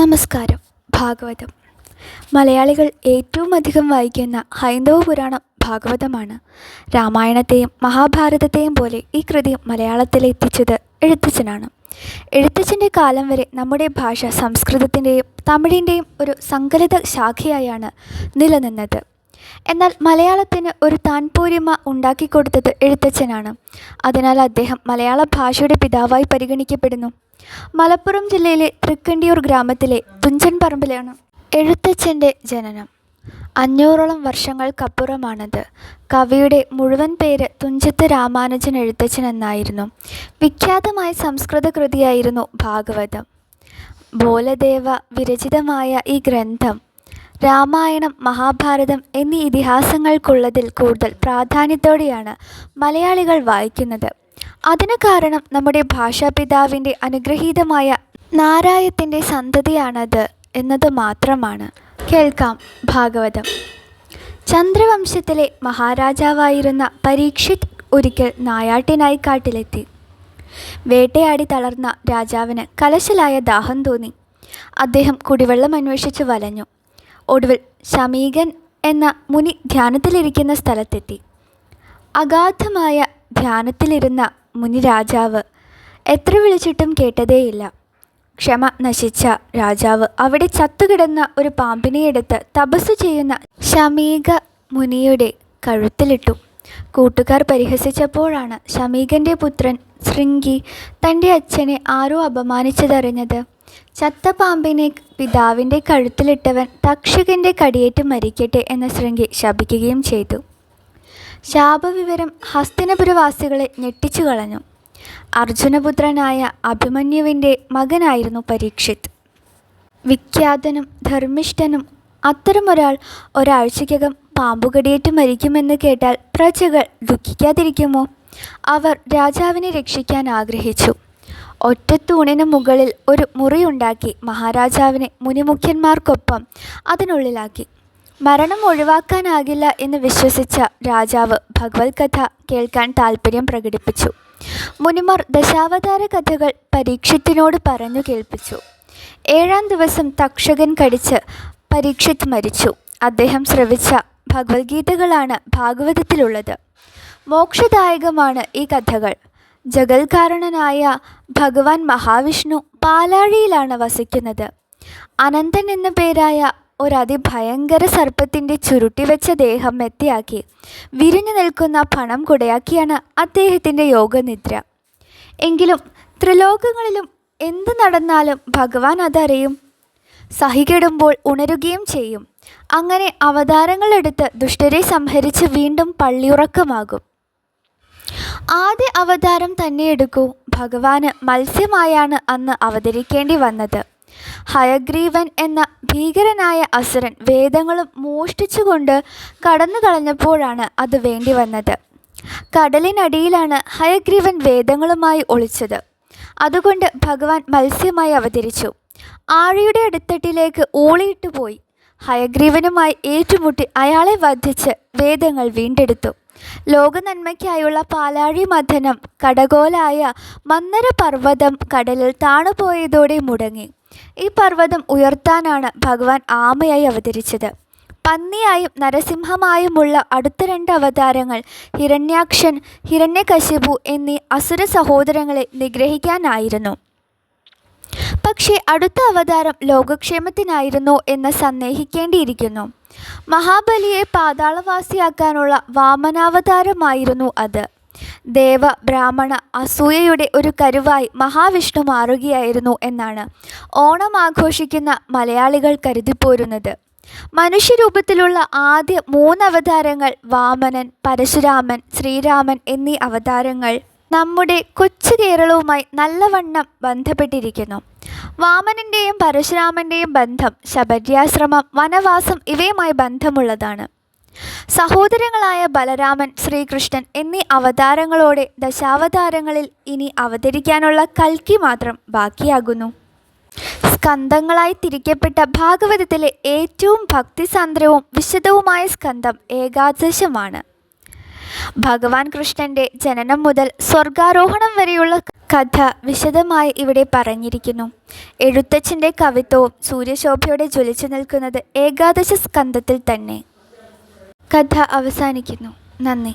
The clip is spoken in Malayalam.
നമസ്കാരം. ഭാഗവതം. മലയാളികൾ ഏറ്റവും അധികം വായിക്കുന്ന ഹൈന്ദവ പുരാണം ഭാഗവതമാണ്. രാമായണത്തെയും മഹാഭാരതത്തെയും പോലെ ഈ കൃതി മലയാളത്തിലെത്തിച്ചത് എഴുത്തച്ഛനാണ്. എഴുത്തച്ഛൻ്റെ കാലം വരെ നമ്മുടെ ഭാഷ സംസ്കൃതത്തിൻ്റെയും തമിഴിൻ്റെയും ഒരു സങ്കലിത ശാഖയായാണ് നിലനിന്നത്. എന്നാൽ മലയാളത്തിന് ഒരു താൻപോരിമ ഉണ്ടാക്കിക്കൊടുത്തത് എഴുത്തച്ഛനാണ്. അതിനാൽ അദ്ദേഹം മലയാള ഭാഷയുടെ പിതാവായി പരിഗണിക്കപ്പെടുന്നു. മലപ്പുറം ജില്ലയിലെ തൃക്കണ്ടിയൂർ ഗ്രാമത്തിലെ തുഞ്ചൻ പറമ്പിലാണ് എഴുത്തച്ഛൻ്റെ ജനനം. 500ഓളം വർഷങ്ങൾക്കപ്പുറമാണത്. കവിയുടെ മുഴുവൻ പേര് തുഞ്ചത്ത് രാമാനുജൻ എഴുത്തച്ഛൻ എന്നായിരുന്നു. വിഖ്യാതമായ സംസ്കൃത കൃതിയായിരുന്നു ഭാഗവതം. ബോലദേവ വിരചിതമായ ഈ ഗ്രന്ഥം രാമായണം, മഹാഭാരതം എന്നീ ഇതിഹാസങ്ങൾക്കുള്ളതിൽ കൂടുതൽ പ്രാധാന്യത്തോടെയാണ് മലയാളികൾ വായിക്കുന്നത്. അതിന് കാരണം നമ്മുടെ ഭാഷാപിതാവിൻ്റെ അനുഗ്രഹീതമായ നാരായത്തിൻ്റെ സന്തതിയാണത് എന്നത് മാത്രമാണ്. കേൾക്കാം ഭാഗവതം. ചന്ദ്രവംശത്തിലെ മഹാരാജാവായിരുന്ന പരീക്ഷിത് ഒരിക്കൽ നായാട്ടിനായി കാട്ടിലെത്തി. വേട്ടയാടി തളർന്ന രാജാവിന് കലശലായ ദാഹം തോന്നി. അദ്ദേഹം കുടിവെള്ളം അന്വേഷിച്ച് വലഞ്ഞു. ഒടുവിൽ ശമീകൻ എന്ന മുനി ധ്യാനത്തിലിരിക്കുന്ന സ്ഥലത്തെത്തി. അഗാധമായ ധ്യാനത്തിലിരുന്ന മുനി രാജാവ് എത്ര വിളിച്ചിട്ടും കേട്ടതേയില്ല. ക്ഷമ നശിച്ച രാജാവ് അവിടെ ചത്തുകിടന്ന ഒരു പാമ്പിനെ എടുത്ത് തപസ് ചെയ്യുന്ന ശമീക മുനിയുടെ കഴുത്തിലിട്ടു. കൂട്ടുകാർ പരിഹസിച്ചപ്പോഴാണ് ശമീകൻ്റെ പുത്രൻ ശൃംഗി തൻ്റെ അച്ഛനെ ആരോ അപമാനിച്ചതറിഞ്ഞത്. ചത്ത പാമ്പിനെ പിതാവിൻ്റെ കഴുത്തിലിട്ടവൻ തക്ഷകൻ്റെ കടിയേറ്റ് മരിക്കട്ടെ എന്ന് ശൃംഗി ശപിക്കുകയും ചെയ്തു. ശാപവിവരം ഹസ്തിനപുരവാസികളെ ഞെട്ടിച്ചു കളഞ്ഞു. അർജുനപുത്രനായ അഭിമന്യുവിൻ്റെ മകനായിരുന്നു പരീക്ഷിത്. വിഖ്യാതനും ധർമ്മിഷ്ഠനും അത്തരമൊരാൾ ഒരാഴ്ചയ്ക്കകം പാമ്പുകടിയേറ്റ് മരിക്കുമെന്ന് കേട്ടാൽ പ്രജകൾ ദുഃഖിക്കാതിരിക്കുമോ? അവർ രാജാവിനെ രക്ഷിക്കാൻ ആഗ്രഹിച്ചു. ഒറ്റത്തൂണിന് മുകളിൽ ഒരു മുറിയുണ്ടാക്കി മഹാരാജാവിനെ മുനിമുഖ്യന്മാർക്കൊപ്പം അതിനുള്ളിലാക്കി. മരണം ഒഴിവാക്കാനാകില്ല എന്ന് വിശ്വസിച്ച രാജാവ് ഭഗവത് കഥ കേൾക്കാൻ താൽപ്പര്യം പ്രകടിപ്പിച്ചു. മുനിമാർ ദശാവതാര കഥകൾ പരീക്ഷിത്തിനോട് പറഞ്ഞു കേൾപ്പിച്ചു. 7-ാം ദിവസം തക്ഷകൻ കടിച്ച് പരീക്ഷിത് മരിച്ചു. അദ്ദേഹം ശ്രവിച്ച ഭഗവത്ഗീതകളാണ് ഭാഗവതത്തിലുള്ളത്. മോക്ഷദായകമാണ് ഈ കഥകൾ. ജഗൽകാരണനായ ഭഗവാൻ മഹാവിഷ്ണു പാലാഴിയിലാണ് വസിക്കുന്നത്. അനന്തൻ എന്ന പേരായ ഒരതിഭയങ്കര സർപ്പത്തിൻ്റെ ചുരുട്ടിവെച്ച ദേഹം മെത്തിയാക്കി വിരിഞ്ഞു നിൽക്കുന്ന പണം കുടയാക്കിയാണ് അദ്ദേഹത്തിൻ്റെ യോഗനിദ്ര. എങ്കിലും ത്രിലോകങ്ങളിലും എന്ത് നടന്നാലും ഭഗവാൻ അതറിയും. സഹികെടുമ്പോൾ ഉണരുകയും ചെയ്യും. അങ്ങനെ അവതാരങ്ങളെടുത്ത് ദുഷ്ടരെ സംഹരിച്ച് വീണ്ടും പള്ളിയുറക്കമാകും. ആദ്യ അവതാരം തന്നെ എടുക്കൂ. ഭഗവാന് മത്സ്യമായാണ് അന്ന് അവതരിക്കേണ്ടി വന്നത്. ഹയഗ്രീവൻ എന്ന ഭീകരനായ അസുരൻ വേദങ്ങളും മോഷ്ടിച്ചുകൊണ്ട് കടന്നു കളഞ്ഞപ്പോഴാണ് അത് വേണ്ടി വന്നത്. കടലിനടിയിലാണ് ഹയഗ്രീവൻ വേദങ്ങളുമായി ഒളിച്ചത്. അതുകൊണ്ട് ഭഗവാൻ മത്സ്യമായി അവതരിച്ചു. ആഴിയുടെ അടിത്തട്ടിലേക്ക് ഊളിയിട്ടു പോയി. ഹയഗ്രീവനുമായി ഏറ്റുമുട്ടി അയാളെ വധിച്ച് വേദങ്ങൾ വീണ്ടെടുത്തു. ലോകനന്മയ്ക്കായുള്ള പാലാഴി മഥനം കടകോലായ മന്ദര പർവ്വതം കടലിൽ താണുപോയതോടെ മുടങ്ങി. ഈ പർവ്വതം ഉയർത്താനാണ് ഭഗവാൻ ആമയായി അവതരിച്ചത്. പന്നിയായും നരസിംഹമായുമുള്ള അടുത്ത 2 അവതാരങ്ങൾ ഹിരണ്യാക്ഷൻ, ഹിരണ്യകശിപു എന്നീ അസുര സഹോദരങ്ങളെ നിഗ്രഹിക്കാനായിരുന്നു. പക്ഷേ അടുത്ത അവതാരം ലോകക്ഷേമത്തിനായിരുന്നു എന്ന് സന്ദേഹിക്കേണ്ടിയിരിക്കുന്നു. മഹാബലിയെ പാതാളവാസിയാക്കാനുള്ള വാമനാവതാരമായിരുന്നു അത്. ദേവ ബ്രാഹ്മണ അസൂയയുടെ ഒരു കരുവായി മഹാവിഷ്ണു മാറുകയായിരുന്നു എന്നാണ് ഓണം ആഘോഷിക്കുന്ന മലയാളികൾ കരുതിപ്പോരുന്നത്. മനുഷ്യരൂപത്തിലുള്ള ആദ്യ 3 അവതാരങ്ങൾ വാമനൻ, പരശുരാമൻ, ശ്രീരാമൻ എന്നീ അവതാരങ്ങൾ നമ്മുടെ കൊച്ചു കേരളവുമായി നല്ലവണ്ണം ബന്ധപ്പെട്ടിരിക്കുന്നു. വാമനൻ്റെയും പരശുരാമൻ്റെയും ബന്ധം ശബര്യാശ്രമം, വനവാസം ഇവയുമായി ബന്ധമുള്ളതാണ്. സഹോദരങ്ങളായ ബലരാമൻ, ശ്രീകൃഷ്ണൻ എന്നീ അവതാരങ്ങളോടെ ദശാവതാരങ്ങളിൽ ഇനി അവതരിക്കാനുള്ള കൽക്കി മാത്രം ബാക്കിയാകുന്നു. സ്കന്ധങ്ങളായി തിരിക്കപ്പെട്ട ഭാഗവതത്തിലെ ഏറ്റവും ഭക്തിസാന്ദ്രവും വിശദവുമായ സ്കന്ധം ഏകാദശമാണ്. ഭഗവാൻ കൃഷ്ണൻ്റെ ജനനം മുതൽ സ്വർഗാരോഹണം വരെയുള്ള കഥ വിശദമായി ഇവിടെ പറഞ്ഞിരിക്കുന്നു. എഴുത്തച്ഛൻ്റെ കവിത്വവും സൂര്യശോഭയോടെ ജ്വലിച്ചു നിൽക്കുന്നത് ഏകാദശ സ്കന്ധത്തിൽ തന്നെ. കഥ അവസാനിക്കുന്നു. നന്ദി.